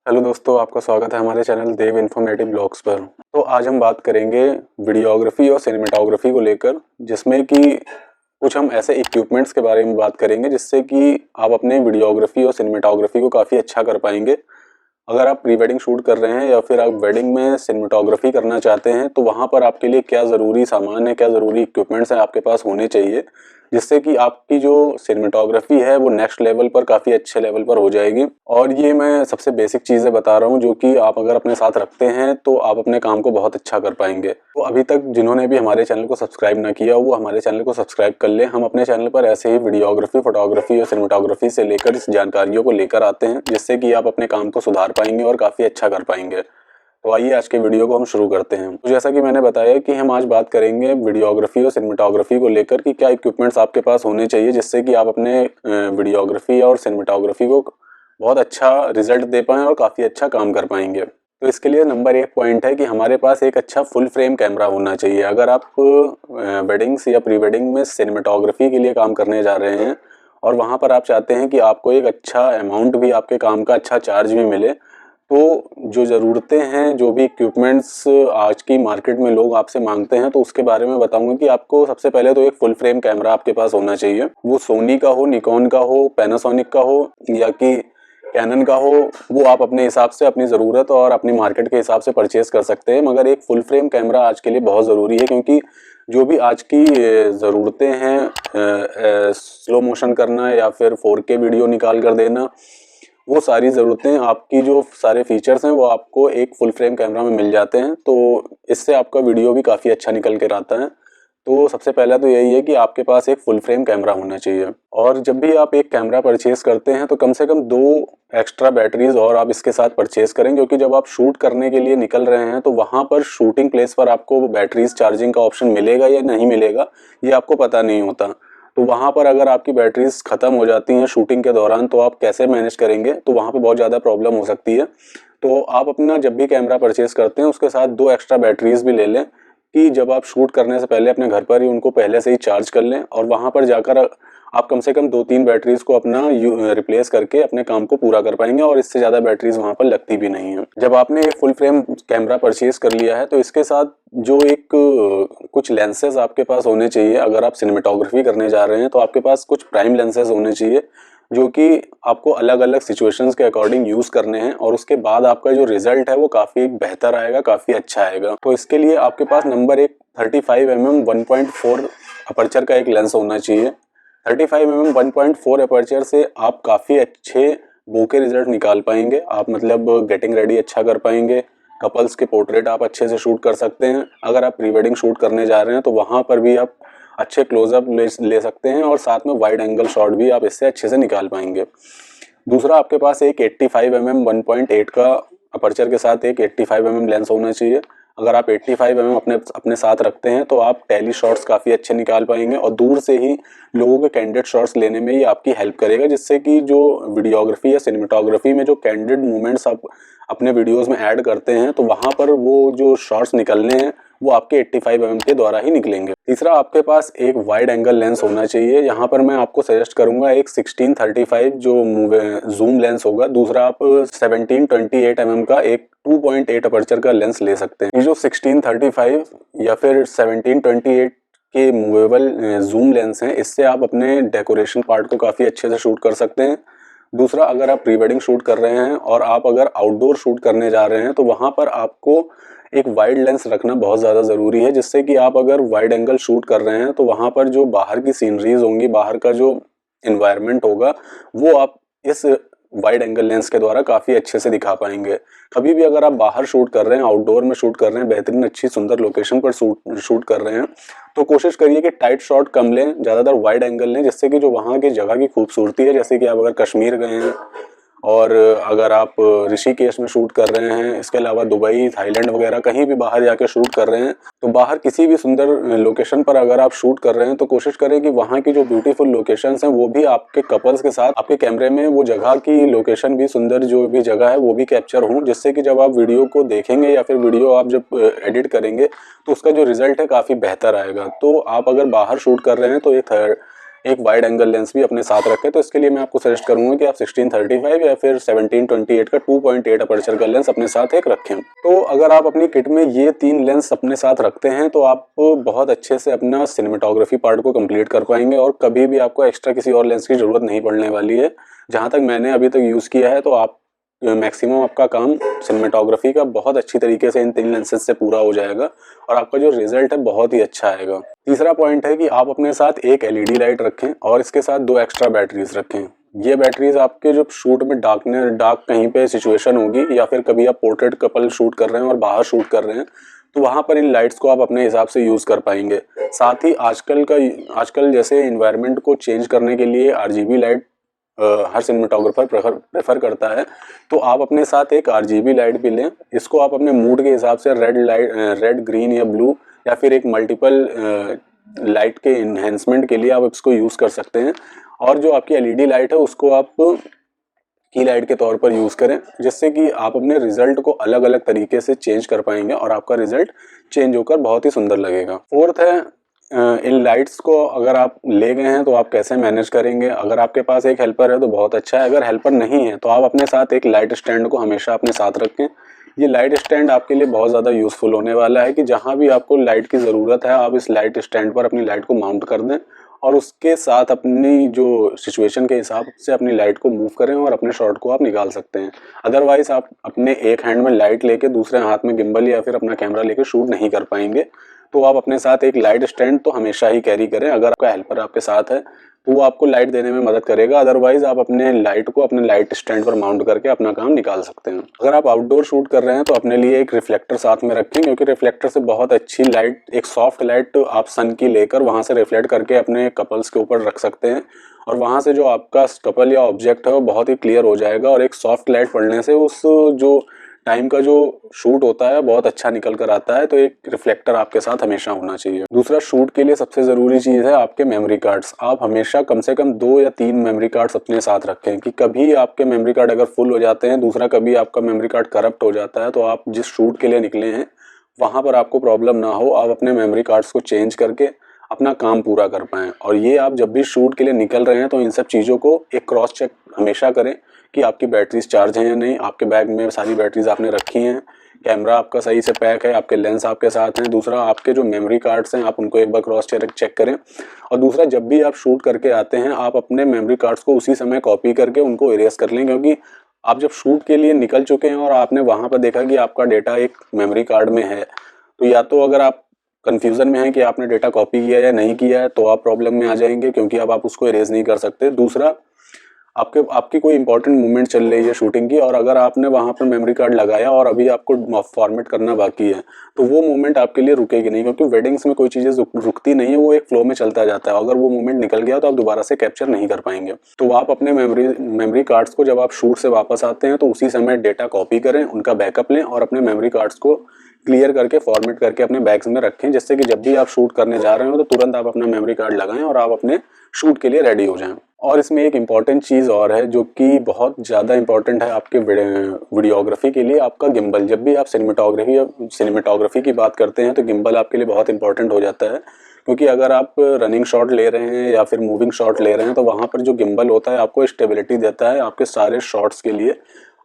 Hello दोस्तों, आपका स्वागत है हमारे चैनल देव इन्फॉर्मेटिव ब्लॉग्स पर। तो आज हम बात करेंगे वीडियोग्राफी और सिनेमेटोग्राफी को लेकर, जिसमें कि कुछ हम ऐसे इक्विपमेंट्स के बारे में बात करेंगे जिससे कि आप अपने वीडियोग्राफी और सिनेमेटोग्राफी को काफ़ी अच्छा कर पाएंगे। अगर आप प्री वेडिंग शूट कर रहे हैं या फिर आप वेडिंग में सिनेमेटोग्राफी करना चाहते हैं तो वहाँ पर आपके लिए क्या ज़रूरी सामान है, क्या ज़रूरी इक्विपमेंट्स हैं आपके पास होने चाहिए, जिससे कि आपकी जो सिनेमेटोग्राफी है वो नेक्स्ट लेवल पर काफ़ी अच्छे लेवल पर हो जाएगी। और ये मैं सबसे बेसिक चीज़ें बता रहा हूँ जो कि आप अगर अपने साथ रखते हैं तो आप अपने काम को बहुत अच्छा कर पाएंगे। तो अभी तक जिन्होंने भी हमारे चैनल को सब्सक्राइब ना किया वो हमारे चैनल को सब्सक्राइब कर लें। हम अपने चैनल पर ऐसे ही वीडियोग्राफी, फोटोग्राफी और सिनेमेटोग्राफी से लेकर इस जानकारियों को लेकर आते हैं, जिससे कि आप अपने काम को सुधार पाएंगे और काफ़ी अच्छा कर पाएंगे। तो आइए आज के वीडियो को हम शुरू करते हैं। तो जैसा कि मैंने बताया कि हम आज बात करेंगे वीडियोग्राफी और सिनेमेटोग्राफी को लेकर कि क्या इक्विपमेंट्स आपके पास होने चाहिए जिससे कि आप अपने वीडियोग्राफी और सिनेमेटोग्राफी को बहुत अच्छा रिजल्ट दे पाएँ और काफ़ी अच्छा काम कर पाएंगे। तो इसके लिए नंबर 1 पॉइंट है कि हमारे पास एक अच्छा फुल फ्रेम कैमरा होना चाहिए। अगर आप वेडिंग्स या प्री वेडिंग में सिनेमेटोग्राफी के लिए काम करने जा रहे हैं और वहाँ पर आप चाहते हैं कि आपको एक अच्छा अमाउंट भी, आपके काम का अच्छा चार्ज भी मिले, तो जो ज़रूरतें हैं, जो भी इक्विपमेंट्स आज की मार्केट में लोग आपसे मांगते हैं, तो उसके बारे में बताऊंगा कि आपको सबसे पहले तो एक फुल फ्रेम कैमरा आपके पास होना चाहिए। वो सोनी का हो, निकॉन का हो, पैनासोनिक का हो या कि कैनन का हो, वो आप अपने हिसाब से, अपनी ज़रूरत और अपनी मार्केट के हिसाब से परचेज़ कर सकते हैं। मगर एक फुल फ्रेम कैमरा आज के लिए बहुत ज़रूरी है, क्योंकि जो भी आज की ज़रूरतें हैं, स्लो मोशन करना या फिर 4K वीडियो निकाल कर देना, वो सारी ज़रूरतें, आपकी जो सारे फीचर्स हैं वो आपको एक फुल फ्रेम कैमरा में मिल जाते हैं। तो इससे आपका वीडियो भी काफ़ी अच्छा निकल कर आता है। तो सबसे पहला तो यही है कि आपके पास एक फुल फ्रेम कैमरा होना चाहिए। और जब भी आप एक कैमरा परचेज़ करते हैं तो कम से कम 2 एक्स्ट्रा बैटरीज और आप इसके साथ परचेज़ करें, क्योंकि जब आप शूट करने के लिए निकल रहे हैं तो वहाँ पर शूटिंग प्लेस पर आपको बैटरीज चार्जिंग का ऑप्शन मिलेगा या नहीं मिलेगा, ये आपको पता नहीं होता। तो वहाँ पर अगर आपकी बैटरीज ख़त्म हो जाती हैं शूटिंग के दौरान तो आप कैसे मैनेज करेंगे, तो वहाँ पे बहुत ज़्यादा प्रॉब्लम हो सकती है। तो आप अपना जब भी कैमरा परचेज़ करते हैं उसके साथ 2 एक्स्ट्रा बैटरीज भी ले लें, कि जब आप शूट करने से पहले अपने घर पर ही उनको पहले से ही चार्ज कर लें और वहाँ पर जाकर आप कम से कम 2-3 बैटरीज को अपना रिप्लेस करके अपने काम को पूरा कर पाएंगे और इससे ज़्यादा बैटरीज वहाँ पर लगती भी नहीं है। जब आपने एक फुल फ्रेम कैमरा परचेज़ कर लिया है तो इसके साथ जो एक कुछ लेंसेज आपके पास होने चाहिए। अगर आप सिनेमेटोग्राफी करने जा रहे हैं तो आपके पास कुछ प्राइम लेंसेज होने चाहिए जो कि आपको अलग अलग सिचुएशंस के अकॉर्डिंग यूज़ करने हैं और उसके बाद आपका जो रिजल्ट है वो काफ़ी बेहतर आएगा, काफ़ी अच्छा आएगा। तो इसके लिए आपके पास नंबर 1 35mm 1.4 अपर्चर का एक लेंस होना चाहिए। 35mm 1.4 अपर्चर से आप काफ़ी अच्छे बोके रिजल्ट निकाल पाएंगे। आप मतलब गेटिंग रेडी अच्छा कर पाएंगे, कपल्स के पोर्ट्रेट आप अच्छे से शूट कर सकते हैं। अगर आप प्री वेडिंग शूट करने जा रहे हैं तो वहाँ पर भी आप अच्छे क्लोजअप ले सकते हैं और साथ में वाइड एंगल शॉट भी आप इससे अच्छे से निकाल पाएंगे। दूसरा, आपके पास एक 85mm 1.8 का अपर्चर के साथ एक 85mm लेंस होना चाहिए। अगर आप 85mm अपने साथ रखते हैं तो आप टेली शॉट्स काफ़ी अच्छे निकाल पाएंगे और दूर से ही लोगों के कैंडिड शॉट्स लेने में ये आपकी हेल्प करेगा, जिससे कि जो वीडियोग्राफी या सिनेमेटोग्राफी में जो कैंडिड मूवमेंट्स आप अपने वीडियोस में ऐड करते हैं तो वहाँ पर वो जो शॉट्स निकलने हैं वो आपके 85mm के द्वारा ही निकलेंगे। तीसरा, आपके पास एक वाइड एंगल लेंस होना चाहिए। यहाँ पर मैं आपको सजेस्ट करूंगा एक 1635 जो जूम लेंस होगा। दूसरा, आप 1728mm का एक 2.8 अपर्चर का लेंस ले सकते हैं। ये जो 1635 या फिर 1728 के मूवेबल जूम लेंस हैं, इससे आप अपने डेकोरेशन पार्ट को काफ़ी अच्छे से शूट कर सकते हैं। दूसरा, अगर आप प्री वेडिंग शूट कर रहे हैं और आप अगर आउटडोर शूट करने जा रहे हैं तो वहाँ पर आपको एक वाइड लेंस रखना बहुत ज़्यादा ज़रूरी है, जिससे कि आप अगर वाइड एंगल शूट कर रहे हैं तो वहाँ पर जो बाहर की सीनरीज होंगी, बाहर का जो इन्वायरमेंट होगा, वो आप इस वाइड एंगल लेंस के द्वारा काफ़ी अच्छे से दिखा पाएंगे। कभी भी अगर आप बाहर शूट कर रहे हैं, आउटडोर में शूट कर रहे हैं, बेहतरीन अच्छी सुंदर लोकेशन पर शूट कर रहे हैं, तो कोशिश करिए कि टाइट शॉट कम लें, ज़्यादातर वाइड एंगल लें, जिससे कि जो वहाँ की जगह की खूबसूरती है, जैसे कि आप अगर कश्मीर गए हैं और अगर आप ऋषिकेश में शूट कर रहे हैं, इसके अलावा दुबई, थाईलैंड वगैरह कहीं भी बाहर जाके शूट कर रहे हैं, तो बाहर किसी भी सुंदर लोकेशन पर अगर आप शूट कर रहे हैं तो कोशिश करें कि वहाँ की जो ब्यूटीफुल लोकेशंस हैं वो भी आपके कपल्स के साथ आपके कैमरे में वो जगह की लोकेशन भी, सुंदर जो भी जगह है वो भी कैप्चर हों, जिससे कि जब आप वीडियो को देखेंगे या फिर वीडियो आप जब एडिट करेंगे तो उसका जो रिजल्ट है काफ़ी बेहतर आएगा। तो आप अगर बाहर शूट कर रहे हैं तो एक वाइड एंगल लेंस भी अपने साथ रखें। तो इसके लिए मैं आपको सजेस्ट करूंगा कि आप 16-35 या फिर 17-28 का 2.8 अपर्चर का लेंस अपने साथ एक रखें। तो अगर आप अपनी किट में ये 3 लेंस अपने साथ रखते हैं तो आप बहुत अच्छे से अपना सिनेमेटोग्राफी पार्ट को कंप्लीट कर पाएंगे और कभी भी आपको एक्स्ट्रा किसी और लेंस की जरूरत नहीं पड़ने वाली है। जहाँ तक मैंने अभी तक यूज़ किया है तो आप मैक्सिमम आपका काम सिनेमेटोग्राफी का बहुत अच्छी तरीके से इन 3 लेंसेज से पूरा हो जाएगा और आपका जो रिजल्ट है बहुत ही अच्छा आएगा। तीसरा पॉइंट है कि आप अपने साथ एक एलईडी लाइट रखें और इसके साथ 2 एक्स्ट्रा बैटरीज रखें। ये बैटरीज आपके जो शूट में डार्क कहीं पे सिचुएशन होगी या फिर कभी आप पोर्ट्रेट कपल शूट कर रहे हैं और बाहर शूट कर रहे हैं तो वहाँ पर इन लाइट्स को आप अपने हिसाब से यूज़ कर पाएंगे। साथ ही आजकल जैसे इन्वायरमेंट को चेंज करने के लिए RGB लाइट हर सिनेमेटोग्राफर प्रेफर करता है, तो आप अपने साथ एक RGB लाइट भी लें। इसको आप अपने मूड के हिसाब से रेड, ग्रीन या ब्लू या फिर एक मल्टीपल लाइट के इन्हेंसमेंट के लिए आप इसको यूज़ कर सकते हैं। और जो आपकी LED लाइट है उसको आप की लाइट के तौर पर यूज़ करें, जिससे कि आप अपने रिजल्ट को अलग अलग तरीके से चेंज कर पाएंगे और आपका रिजल्ट चेंज होकर बहुत ही सुंदर लगेगा। फोर्थ है, इन लाइट्स को अगर आप ले गए हैं तो आप कैसे मैनेज करेंगे। अगर आपके पास एक हेल्पर है तो बहुत अच्छा है, अगर हेल्पर नहीं है तो आप अपने साथ एक लाइट स्टैंड को हमेशा अपने साथ रखें। ये लाइट स्टैंड आपके लिए बहुत ज़्यादा यूज़फुल होने वाला है कि जहाँ भी आपको लाइट की ज़रूरत है आप इस लाइट स्टैंड पर अपनी लाइट को माउंट कर दें और उसके साथ अपनी जो सिचुएशन के हिसाब से अपनी लाइट को मूव करें और अपने शॉट को आप निकाल सकते हैं। अदरवाइज आप अपने एक हैंड में लाइट लेके दूसरे हाथ में गिम्बल या फिर अपना कैमरा लेके शूट नहीं कर पाएंगे। तो आप अपने साथ एक लाइट स्टैंड तो हमेशा ही कैरी करें। अगर आपका हेल्पर आपके साथ है तो वो आपको लाइट देने में मदद करेगा, अदरवाइज आप अपने लाइट को अपने लाइट स्टैंड पर माउंट करके अपना काम निकाल सकते हैं। अगर आप आउटडोर शूट कर रहे हैं तो अपने लिए एक रिफ्लेक्टर साथ में रखें, क्योंकि रिफ्लेक्टर से बहुत अच्छी लाइट, एक सॉफ्ट लाइट आप सन की लेकर वहां से रिफ्लेक्ट करके अपने कपल्स के ऊपर रख सकते हैं और वहां से जो आपका कपल या ऑब्जेक्ट है वो बहुत ही क्लियर हो जाएगा और एक सॉफ्ट लाइट पड़ने से उस जो टाइम का जो शूट होता है बहुत अच्छा निकल कर आता है। तो एक रिफ्लेक्टर आपके साथ हमेशा होना चाहिए। दूसरा, शूट के लिए सबसे ज़रूरी चीज़ है आपके मेमोरी कार्ड्स। आप हमेशा कम से कम 2 या 3 मेमोरी कार्ड्स अपने साथ रखें कि कभी आपके मेमोरी कार्ड अगर फुल हो जाते हैं, दूसरा कभी आपका मेमोरी कार्ड करप्ट हो जाता है तो आप जिस शूट के लिए निकले हैं वहाँ पर आपको प्रॉब्लम ना हो, आप अपने मेमोरी कार्ड्स को चेंज करके अपना काम पूरा कर पाएँ। और ये आप जब भी शूट के लिए निकल रहे हैं तो इन सब चीज़ों को एक क्रॉस चेक हमेशा करें कि आपकी बैटरीज चार्ज हैं या नहीं, आपके बैग में सारी बैटरीज आपने रखी हैं, कैमरा आपका सही से पैक है, आपके लेंस आपके साथ हैं। दूसरा, आपके जो मेमोरी कार्ड्स हैं आप उनको एक बार क्रॉस चेक करें। और दूसरा, जब भी आप शूट करके आते हैं आप अपने मेमोरी कार्ड्स को उसी समय कॉपी करके उनको इरेज कर लें, क्योंकि आप जब शूट के लिए निकल चुके हैं और आपने वहाँ पर देखा कि आपका डेटा एक मेमोरी कार्ड में है, तो या तो अगर आप कंफ्यूजन में है कि आपने डेटा कॉपी किया या नहीं किया है तो आप प्रॉब्लम में आ जाएंगे, क्योंकि अब आप उसको इरेज नहीं कर सकते। दूसरा, आपकी कोई इंपॉर्टेंट मूवमेंट चल रही है शूटिंग की और अगर आपने वहां पर मेमोरी कार्ड लगाया और अभी आपको फॉर्मेट करना बाकी है तो वो मूवमेंट आपके लिए रुकेगी नहीं, क्योंकि वेडिंग्स में कोई चीज़ें रुकती नहीं है, वो एक फ्लो में चलता जाता है। अगर वो मूवमेंट निकल गया तो आप दोबारा से कैप्चर नहीं कर पाएंगे। तो आप अपने मेमोरी कार्ड्स को जब आप शूट से वापस आते हैं तो उसी समय डेटा कॉपी करें, उनका बैकअप लें और अपने मेमोरी कार्ड्स को क्लियर करके फॉर्मेट करके अपने बैग्स में रखें, जिससे कि जब भी आप शूट करने जा रहे हो तो तुरंत आप अपना मेमोरी कार्ड लगाएं और आप अपने शूट के लिए रेडी हो जाएं। और इसमें एक इम्पॉर्टेंट चीज़ और है जो कि बहुत ज़्यादा इम्पॉर्टेंट है आपके वीडियोग्राफी के लिए, आपका गिम्बल। जब भी आप सिनेमेटोग्राफी की बात करते हैं तो गिम्बल आपके लिए बहुत इंपॉर्टेंट हो जाता है, क्योंकि अगर आप रनिंग शॉट ले रहे हैं या फिर मूविंग शॉट ले रहे हैं तो वहाँ पर जो गिम्बल होता है आपको स्टेबिलिटी देता है आपके सारे शॉट्स के लिए।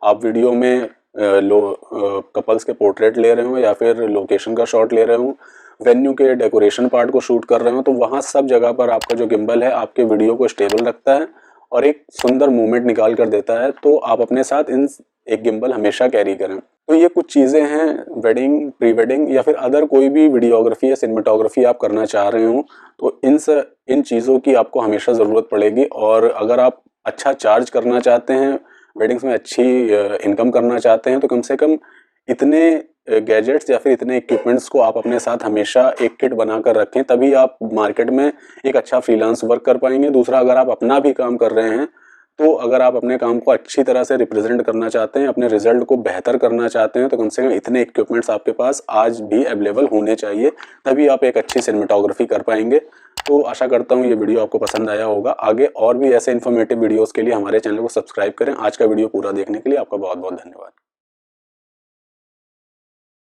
आप वीडियो में कपल्स के पोर्ट्रेट ले रहे हो या फिर लोकेशन का शॉट ले रहे हो, वेन्यू के डेकोरेशन पार्ट को शूट कर रहे हो, तो वहाँ सब जगह पर आपका जो गिम्बल है आपके वीडियो को स्टेबल रखता है और एक सुंदर मूवमेंट निकाल कर देता है। तो आप अपने साथ एक गिम्बल हमेशा कैरी करें। तो ये कुछ चीज़ें हैं वेडिंग, प्री वेडिंग या फिर अदर कोई भी वीडियोग्राफी या सिनेमेटोग्राफी आप करना चाह रहे हो तो इन चीज़ों की आपको हमेशा ज़रूरत पड़ेगी। और अगर आप अच्छा चार्ज करना चाहते हैं, वेडिंग्स में अच्छी इनकम करना चाहते हैं, तो कम से कम इतने गैजेट्स या फिर इतने इक्विपमेंट्स को आप अपने साथ हमेशा एक किट बनाकर रखें, तभी आप मार्केट में एक अच्छा फ्रीलांस वर्क कर पाएंगे। दूसरा, अगर आप अपना भी काम कर रहे हैं तो अगर आप अपने काम को अच्छी तरह से रिप्रेजेंट करना चाहते हैं, अपने रिजल्ट को बेहतर करना चाहते हैं, तो कम से कम इतने इक्विपमेंट्स आपके पास आज भी अवेलेबल होने चाहिए, तभी आप एक अच्छी सिनेमेटोग्राफी कर पाएंगे। तो आशा करता हूँ ये वीडियो आपको पसंद आया होगा। आगे और भी ऐसे इन्फॉर्मेटिव वीडियोस के लिए हमारे चैनल को सब्सक्राइब करें। आज का वीडियो पूरा देखने के लिए आपका बहुत बहुत धन्यवाद।